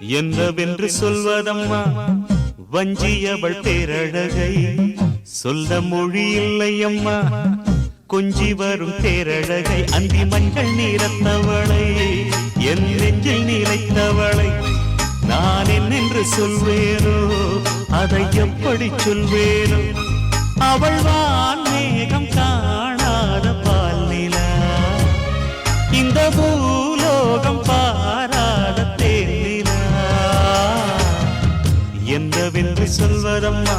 என்னவென்று சொல்வதம்மா வஞ்சியவள் பேரழகை சொல்ல மொழி இல்லையம்மா கொஞ்சி வரும் பேரழகை அந்தி மஞ்சள் நீரத்தவளை என் நெஞ்சில் நீரைத்தவளை நான் என்னென்று சொல்வேனோ அதை எப்படி சொல்வேனோ அவள் வான் மேகம் காணாத பால் நிலா இந்த பூலோகம் பாராத தேனிலா என்னவென்று சொல்வதம்மா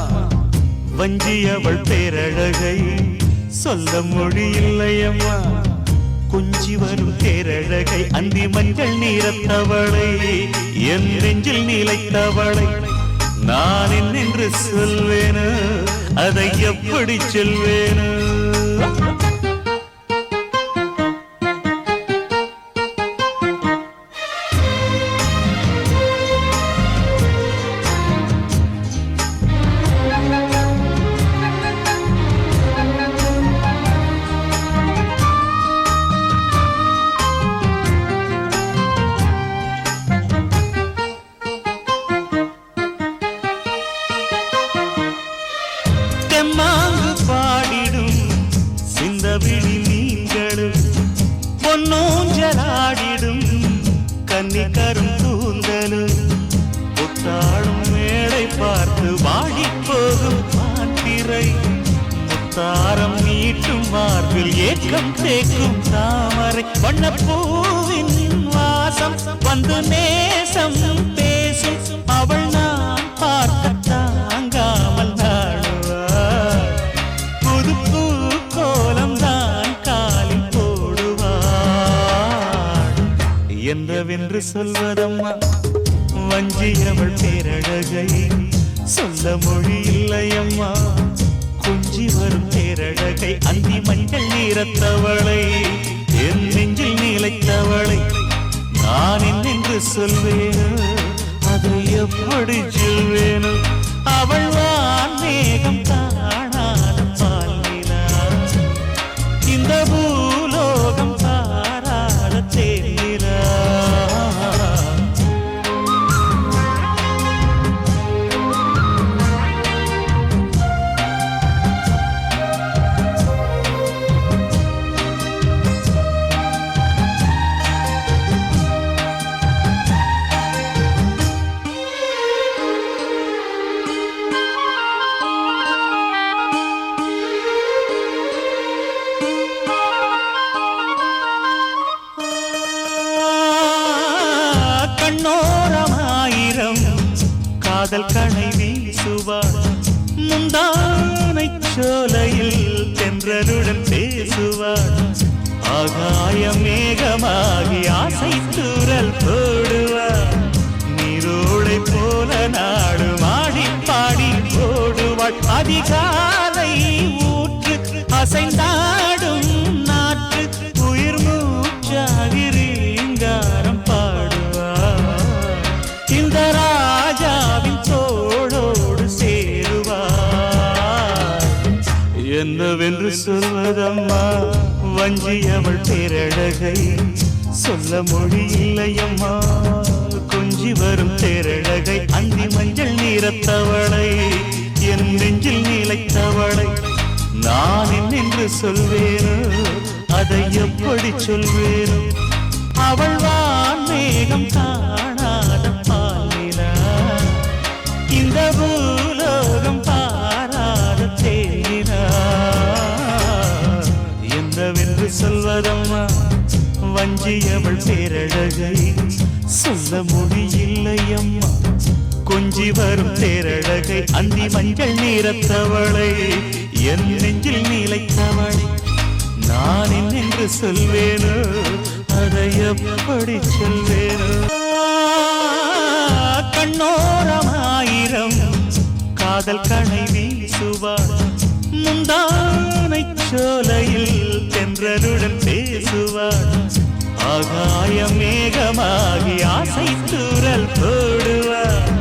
வஞ்சியவள் பேரழகை சொல்ல மொழி இல்லையம்மா கொஞ்சி வரும் பேரழகை அந்தி மஞ்சள் நீரத்தவளை என் நெஞ்சில் நீலைத்தவளை நான் என்னென்று சொல்வேனோ அதை எப்படி சொல்வேனோ மாங்கு பாடிடும் சிந்தவிழி நீங்களும் பொன்னூஞ்சலாடிடும் கன்னிக்கரும் கூந்தலும் புத்தாளும் மேடை பார்த்து வாடி போகும் மாத்திரை முத்தாரம் நீட்டும் மார்பில் ஏக்கம் தேக்கும் தாமரை வண்ணப்பூவின் வாசம் வந்து நேசம் பேசும் அவள் நான் பார்க்க தாங்காமல் என்னவென்று சொல்வதம்மா வஞ்சியவள் பேரழகை சொல்ல மொழி இல்லையம்மா கொஞ்சி வரும் பேரழகை அந்தி மஞ்சள் நீரத்தவளை என் நெஞ்சில் நீலைத்தவளை நான் என்னென்று சொல்வேனோ அதை எப்படி சொல்வேனோ அவள் வான் மேகம் காணாத பால் நிலா இந்த பூலோகம் பாராத தேனிலா கண்ணோரமாயிரம் காதல் கணை வீசுவார் முந்தானை சோலையில் தென்றலுடன் பேசுவார் ஆகாய மேகமாகி ஆசை தூரல் போடுவார் நீரோடை போல நாடு மாடி பாடி போடுவாள் அதிகாலை ஊற்று அசைந்தாடும் நாற்று உயிர் மூச்சாகி ரீங்காரம் இந்த ராஜாவின் தோளோடு சேருவார் என்னவென்று சொல்வதம்மா வஞ்சியவள் பேரழகை சொல்ல மொழி இல்லையம்மா கொஞ்சி வரும் பேரழகை அந்தி மஞ்சள் நீரத்தவளை என் நெஞ்சில் நீலைத்தவளை நான் என்னென்று சொல்வேனோ அதை எப்படி சொல்வேனோ அவள் வான் மேகம் காணாத பால் நிலா இந்த பூலோகம் பாராத தேனிலா என்னவென்று சொல்வதம்மா வஞ்சியவள் பேரழகை சொல்ல மொழி இல்லையம்மா கொஞ்சி வரும் பேரழகை அந்தி மஞ்சள் நீரத்தவளை என் நெஞ்சில் நீலைத்தவளை நான் என்னென்று சொல்வேனோ அதை எப்படி சொல்வேனோ கண்ணோரமாயிரம் காதல் கணை வீசுவார் முந்தானை சோலையில் தென்றலுடன் பேசுவார் ஆகாய மேகமாகி ஆசை தூரல் போடுவார்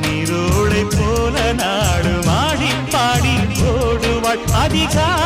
நீரோடை போல நாடு மாடி பாடி போடுவாள் அதிகாலை